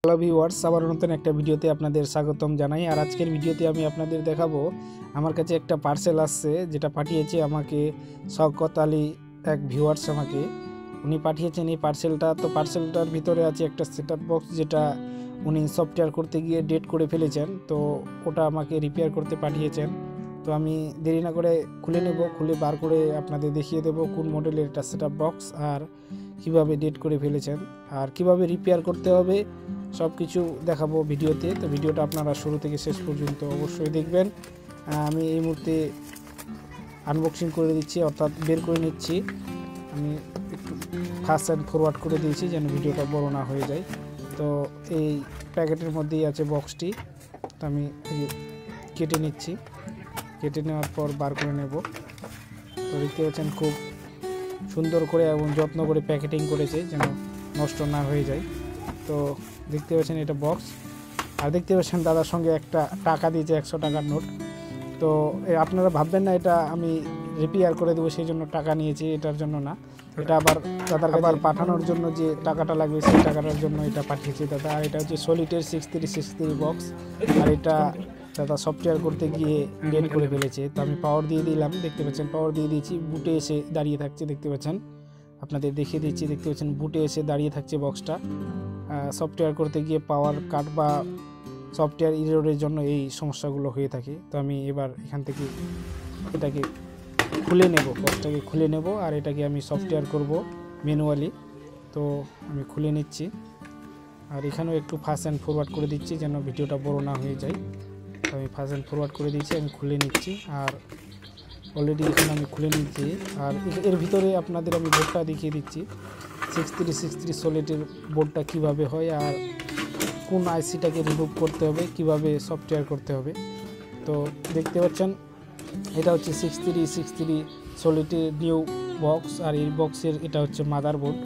Hello viewers, আবার নতুন একটা ভিডিওতে আপনাদের স্বাগতম জানাই। আর আজকের ভিডিওতে আমি আপনাদের দেখাবো আমার কাছে একটা পার্সেল আসছে, যেটা পাঠিয়েছে আমাকে শওকত আলী এক ভিউয়ার্স। উনি পাঠিয়েছেন এই পার্সেলটা। তো পার্সেলটার ভিতরে আছে একটা সেটআপ বক্স, যেটা উনি সফটওয়্যার করতে গিয়ে ডেট করে ফেলেছেন। তো ওটা আমাকে রিপেয়ার করতে পাঠিয়েছেন। তো আমি দেরি না করে খুলে নেব, খুলে বার করে আপনাদের দেখিয়ে দেব কোন মডেলের একটা সেটআপ বক্স, আর কিভাবে ডেট করে ফেলেছেন, আর কিভাবে রিপেয়ার করতে হবে সব কিছু দেখাবো ভিডিওতে। তো ভিডিওটা আপনারা শুরু থেকে শেষ পর্যন্ত অবশ্যই দেখবেন। আমি এই মুহূর্তে আনবক্সিং করে দিচ্ছি, অর্থাৎ বের করে নিচ্ছি। আমি একটু ফাস্ট অ্যান্ড ফরওয়ার্ড করে দিয়েছি যেন ভিডিওটা বড় না হয়ে যায়। তো এই প্যাকেটের মধ্যেই আছে বক্সটি। তো আমি কেটে নিচ্ছি, কেটে নেওয়ার পর বার করে নেব। তো দেখতে পাচ্ছেন খুব সুন্দর করে এবং যত্ন করে প্যাকেটিং করেছে যেন নষ্ট না হয়ে যায়। তো দেখতে পাচ্ছেন এটা বক্স, আর দেখতে পাচ্ছেন দাদার সঙ্গে একটা টাকা দিয়েছে, 100 টাকার নোট। তো আপনারা ভাববেন না এটা আমি রিপেয়ার করে দেবো সেই জন্য টাকা নিয়েছি, এটার জন্য না। এটা আবার দাদার কাছে পাঠানোর জন্য যে টাকাটা লাগবে সেই টাকাটার জন্য এটা পাঠিয়েছি দাদা। আর এটা হচ্ছে সলিটের 6363 বক্স, আর এটা দাদা সফটওয়্যার করতে গিয়ে ডেট করে ফেলেছে। তো আমি পাওয়ার দিয়ে দিলাম, দেখতে পাচ্ছেন পাওয়ার দিয়ে দিয়েছি। বুটে এসে দাঁড়িয়ে থাকছে, দেখতে পাচ্ছেন, আপনাদের দেখিয়ে দিচ্ছি। দেখতে পাচ্ছেন বুটে এসে দাঁড়িয়ে থাকছে বক্সটা। সফটওয়্যার করতে গিয়ে পাওয়ার কাট বা সফটওয়্যার ইররের জন্য এই সমস্যাগুলো হয়ে থাকে। তো আমি এবার এখান থেকে এটাকে খুলে নেব, বক্সটাকে খুলে নেব, আর এটাকে আমি সফটওয়্যার করব ম্যানুয়ালি। তো আমি খুলে নিচ্ছি, আর এখানেও একটু ফাস্ট অ্যান্ড ফরওয়ার্ড করে দিচ্ছি যেন ভিডিওটা বড় না হয়ে যায়। তো আমি ফাস্ট অ্যান্ড ফরওয়ার্ড করে দিচ্ছি, আমি খুলে নিচ্ছি। আর অলরেডি এখানে আমি খুলে নিচ্ছি, আর এর ভিতরে আপনাদের আমি বোর্ডটা দেখিয়ে দিচ্ছি। 6363 সলিটের বোর্ডটা কিভাবে হয়, আর কোন আইসিটাকে রিমুভ করতে হবে, কিভাবে সফটওয়্যার করতে হবে। তো দেখতে পাচ্ছেন এটা হচ্ছে 6363 সলিটের নিউ বক্স, আর এই বক্সের এটা হচ্ছে মাদারবোর্ড।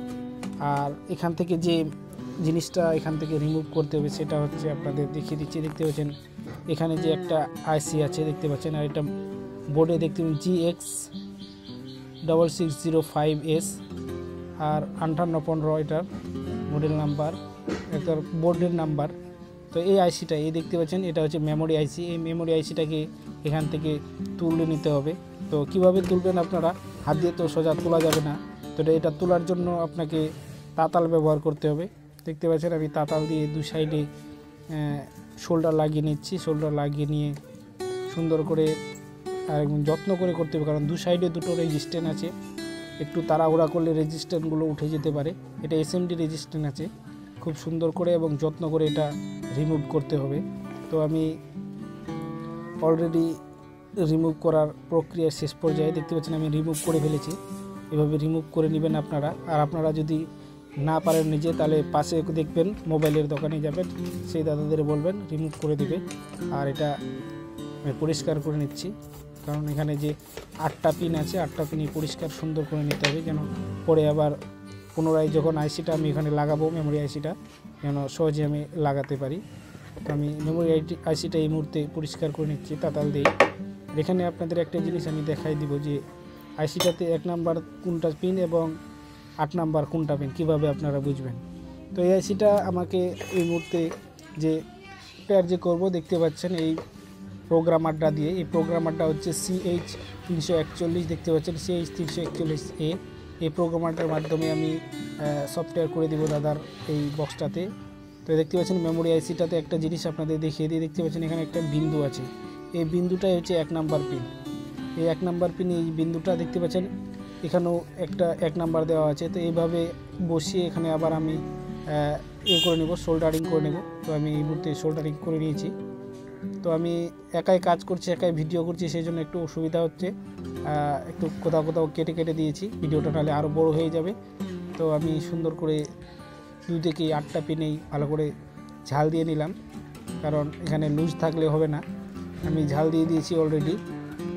আর এখান থেকে যে জিনিসটা এখান থেকে রিমুভ করতে হবে সেটা হচ্ছে আপনাদের দেখিয়ে দিচ্ছি। দেখতে পাচ্ছেন এখানে যে একটা আইসি আছে, দেখতে পাচ্ছেন, আর এটা বোর্ডে দেখতে পাচ্ছেন GX6605S, আর 5815 এটার মডেল নাম্বার, এটার বোর্ডের নাম্বার। তো এই আইসিটা এই দেখতে পাচ্ছেন এটা হচ্ছে মেমোরি আইসি। এই মেমোরি আইসিটাকে এখান থেকে তুলে নিতে হবে। তো কিভাবে তুলবেন আপনারা, হাত দিয়ে তো সোজা তোলা যাবে না। তো এটা তোলার জন্য আপনাকে তাতাল ব্যবহার করতে হবে। দেখতে পাচ্ছেন আমি তাতাল দিয়ে দু সাইডে শোল্ডার লাগিয়ে নিচ্ছি। শোল্ডার লাগিয়ে নিয়ে সুন্দর করে আর একদম যত্ন করে করতে হবে, কারণ দু সাইডে দুটো রেজিস্ট্যান্ট আছে। একটু তাড়াহুড়া করলে রেজিস্ট্যান্টগুলো উঠে যেতে পারে। এটা SMD রেজিস্ট্যান্ট আছে, খুব সুন্দর করে এবং যত্ন করে এটা রিমুভ করতে হবে। তো আমি অলরেডি রিমুভ করার প্রক্রিয়ার শেষ পর্যায়ে, দেখতে পাচ্ছেন আমি রিমুভ করে ফেলেছি। এভাবে রিমুভ করে নেবেন আপনারা। আর আপনারা যদি না পারেন নিজে, তাহলে পাশে দেখবেন মোবাইলের দোকানে যাবেন, সেই দাদাদের বলবেন রিমুভ করে দেবে। আর এটা আমি পরিষ্কার করে নিচ্ছি, কারণ এখানে যে 8টা পিন আছে, 8টা পিনই পরিষ্কার সুন্দর করে নিতে হবে, যেন পরে আবার পুনরায় যখন আইসিটা আমি এখানে লাগাবো, মেমোরি আইসিটা যেন সহজে আমি লাগাতে পারি। তো আমি মেমোরি আইসিটা এই মুহূর্তে পরিষ্কার করে নিচ্ছি তাতাল দিয়ে। এখানে আপনাদের একটা জিনিস আমি দেখাই দিব যে আইসিটাতে 1 নাম্বার কোনটা পিন এবং 8 নাম্বার কোনটা পিন, কীভাবে আপনারা বুঝবেন। তো এই আইসিটা আমাকে এই মুহূর্তে যে পেয়ার যে করব, দেখতে পাচ্ছেন এই প্রোগ্রামারটা দিয়ে। এই প্রোগ্রামারটা হচ্ছে CH341, দেখতে পাচ্ছেন CH341A। এই প্রোগ্রামারটার মাধ্যমে আমি সফটওয়্যার করে দেবো দাদার এই বক্সটাতে। তো দেখতে পাচ্ছেন মেমোরি আইসিটাতে একটা জিনিস আপনাদের দেখিয়ে দিই। দেখতে পাচ্ছেন এখানে একটা বিন্দু আছে, এই বিন্দুটাই হচ্ছে 1 নাম্বার পিন। এই 1 নাম্বার পিন, এই বিন্দুটা দেখতে পাচ্ছেন এখানেও একটা 1 নাম্বার দেওয়া আছে। তো এইভাবে বসিয়ে এখানে আবার আমি করে নেব, সোল্ডারিং করে নেব। তো আমি এই মুহূর্তে সোল্ডারিং করে নিয়েছি। তো আমি একাই কাজ করছি, একাই ভিডিও করছি, সেই জন্য একটু অসুবিধা হচ্ছে। একটু কোথাও কোথাও কেটে কেটে দিয়েছি, ভিডিওটা নাহলে আরও বড় হয়ে যাবে। তো আমি সুন্দর করে 2 থেকে 8টা পিনেই ভালো করে ঝাল দিয়ে নিলাম, কারণ এখানে লুজ থাকলে হবে না। আমি ঝাল দিয়ে দিয়েছি অলরেডি,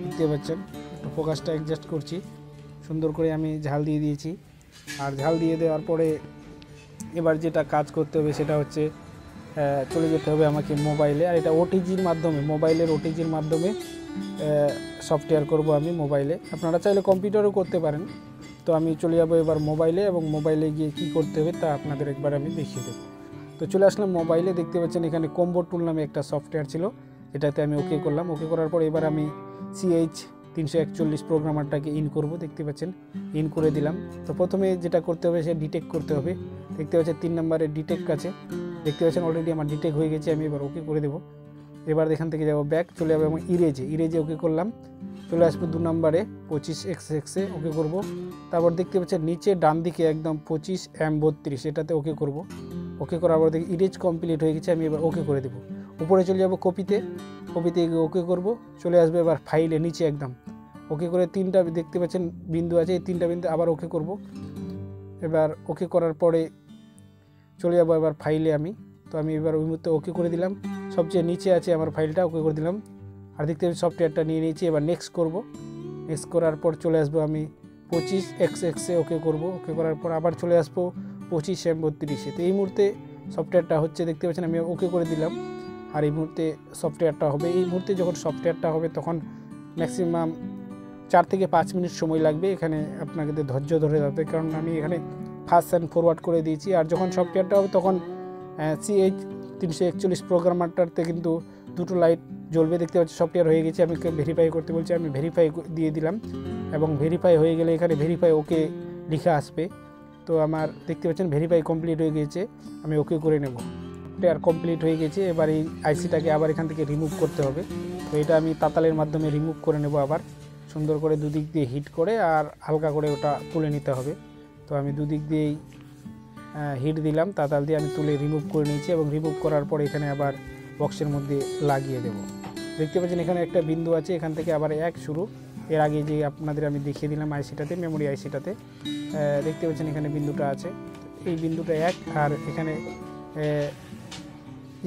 দেখতে পাচ্ছেন। একটু ফোকাসটা অ্যাডজাস্ট করছি, সুন্দর করে আমি ঝাল দিয়ে দিয়েছি। আর ঝাল দিয়ে দেওয়ার পরে এবার যেটা কাজ করতে হবে সেটা হচ্ছে চলে যেতে হবে আমাকে মোবাইলে। আর এটা ওটিজির মাধ্যমে, মোবাইলের ওটিজির মাধ্যমে সফটওয়্যার করব আমি মোবাইলে। আপনারা চাইলে কম্পিউটারও করতে পারেন। তো আমি চলে যাব এবার মোবাইলে, এবং মোবাইলে গিয়ে কি করতে হবে তা আপনাদের একবার আমি দেখিয়ে দেব। তো চলে আসলাম মোবাইলে, দেখতে পাচ্ছেন এখানে কম্বো টুল নামে একটা সফটওয়্যার ছিল, এটাতে আমি ওকে করলাম। ওকে করার পর এবার আমি CH341 প্রোগ্রামারটাকে ইন করব, দেখতে পাচ্ছেন ইন করে দিলাম। তো প্রথমে যেটা করতে হবে সে ডিটেক্ট করতে হবে, দেখতে পাচ্ছেন 3 নম্বরে ডিটেক্ট আছে, দেখতে পাচ্ছেন অলরেডি আমার ডিটেক্ট হয়ে গেছে। আমি এবার ওকে করে দেবো। এবার এখান থেকে যাবো ব্যাক, চলে যাবো এবং ইরেজে ওকে করলাম। চলে আসবো 2 নম্বরে 25XX ওকে করব। তারপর দেখতে পাচ্ছেন নিচে ডান দিকে একদম 25M32 এটাতে ওকে করব। ওকে করার পর দেখি ইরেজ কমপ্লিট হয়ে গেছে, আমি এবার ওকে করে দেবো। উপরে চলে যাব কপিতে গিয়ে ওকে করব। চলে আসবে এবার ফাইলে নিচে একদম ওকে করে 3টা দেখতে পাচ্ছেন বিন্দু আছে, এই 3টা বিন্দু আবার ওকে করব। এবার ওকে করার পরে চলে যাব এবার ফাইলে আমি, তো আমি এবার ওই মুহূর্তে ওকে করে দিলাম। সবচেয়ে নিচে আছে আমার ফাইলটা, ওকে করে দিলাম। আর দেখতে পাচ্ছি সফটওয়্যারটা নিয়ে নিয়েছি। এবার নেক্সট করব, নেক্সট করার পর চলে আসবো আমি 25XX ওকে করব। ওকে করার পর আবার চলে আসবো 25M32। তো এই মুহূর্তে সফটওয়্যারটা হচ্ছে, দেখতে পাচ্ছেন আমি ওকে করে দিলাম। আর এই মুহূর্তে সফটওয়্যারটা হবে। এই মুহূর্তে যখন সফটওয়্যারটা হবে তখন ম্যাক্সিমাম 4 থেকে 5 মিনিট সময় লাগবে। এখানে আপনাকে ধৈর্য ধরে যাবে, কারণ আমি এখানে ফাস্ট অ্যান্ড ফরওয়ার্ড করে দিয়েছি। আর যখন সফটওয়্যারটা হবে তখন CH341 প্রোগ্রামারটাতে কিন্তু 2টো লাইট জ্বলবে, দেখতে পাচ্ছি সফটওয়্যার হয়ে গেছে। আমি ভেরিফাই করতে বলছি, আমি ভেরিফাই দিয়ে দিলাম এবং ভেরিফাই হয়ে গেলে এখানে ভেরিফাই ওকে লেখা আসবে। তো আমার দেখতে পাচ্ছেন ভেরিফাই কমপ্লিট হয়ে গেছে, আমি ওকে করে নেব। সফটওয়্যার কমপ্লিট হয়ে গেছে। এবার এই আইসিটাকে আবার এখান থেকে রিমুভ করতে হবে। তো এটা আমি তাতালের মাধ্যমে রিমুভ করে নেব। আবার সুন্দর করে দুদিক দিয়ে হিট করে আর হালকা করে ওটা তুলে নিতে হবে। তো আমি দুদিক দিয়েই হিট দিলাম, তাতাল দিয়ে আমি তুলে রিমুভ করে নিয়েছি এবং রিমুভ করার পর এখানে আবার বক্সের মধ্যে লাগিয়ে দেব। দেখতে পাচ্ছেন এখানে একটা বিন্দু আছে, এখান থেকে আবার 1 শুরু। এর আগে যে আপনাদের আমি দেখিয়ে দিলাম আইসিটাতে, মেমোরি আইসিটাতে দেখতে পাচ্ছেন এখানে বিন্দুটা আছে, এই বিন্দুটা 1। আর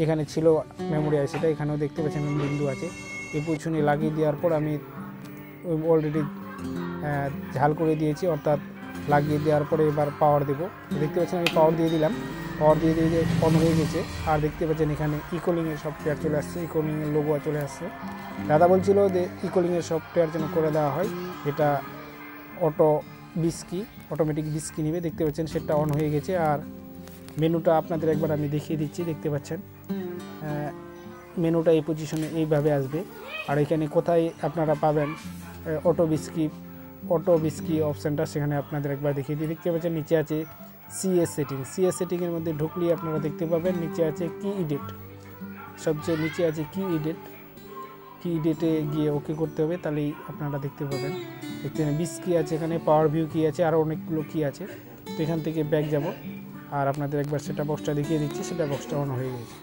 এখানে ছিল মেমোরি আইসিটা, এখানেও দেখতে পাচ্ছেন বিন্দু আছে। এই পিছনে লাগিয়ে দেওয়ার পর আমি অলরেডি ঝাল করে দিয়েছি, অর্থাৎ লাগিয়ে দেওয়ার পরে এবার পাওয়ার দেবো। দেখতে পাচ্ছেন আমি পাওয়ার দিয়ে দিলাম, পাওয়ার দিয়ে অন হয়ে গেছে। আর দেখতে পাচ্ছেন এখানে ইকোলিংয়ের সফটওয়্যার চলে আসছে, ইকোলিংয়ের লোগো চলে আসছে। দাদা বলছিল যে ইকোলিংয়ের সফটওয়্যার যেন করে দেওয়া হয়, যেটা অটোমেটিক বিস্কি নেবে। দেখতে পাচ্ছেন সেটা অন হয়ে গেছে। আর মেনুটা আপনাদের একবার আমি দেখিয়ে দিচ্ছি, দেখতে পাচ্ছেন মেনুটা এই পজিশনে এইভাবে আসবে। আর এখানে কোথায় আপনারা পাবেন অটো বিস্কি অপশানটা, সেখানে আপনাদের একবার দেখিয়ে দিই। দেখতে পাচ্ছেন নিচে আছে CS সেটিংয়ের মধ্যে ঢুকলেই আপনারা দেখতে পাবেন নিচে আছে কি এডিট, সবচেয়ে নিচে আছে কি এডিটে গিয়ে ওকে করতে হবে, তাহলেই আপনারা দেখতে পাবেন। দেখতে বিস্কি আছে, এখানে পাওয়ার ভিউ কি আছে, আরও অনেকগুলো কি আছে। তো এখান থেকে ব্যাক যাব আর আপনাদের একবার সেটা বক্সটা দেখিয়ে দিচ্ছি, সেটা বক্সটা অন হয়ে গেছে।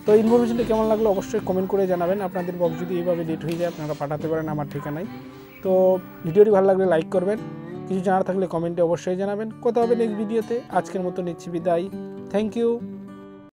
তো ইনফরমেশনটা কেমন লাগলো অবশ্যই কমেন্ট করে জানাবেন। আপনাদের বক্স যদি এইভাবে ডেট হয়ে যায় আপনারা পাঠাতে পারেন আমার ঠিকানায়। তো ভিডিওটি ভালো লাগলে লাইক করবেন, কিছু জানার থাকলে কমেন্টে অবশ্যই জানাবেন। কথা হবে নেক্সট ভিডিওতে। আজকের মতো নিচ্ছি বিদায়, থ্যাংক ইউ।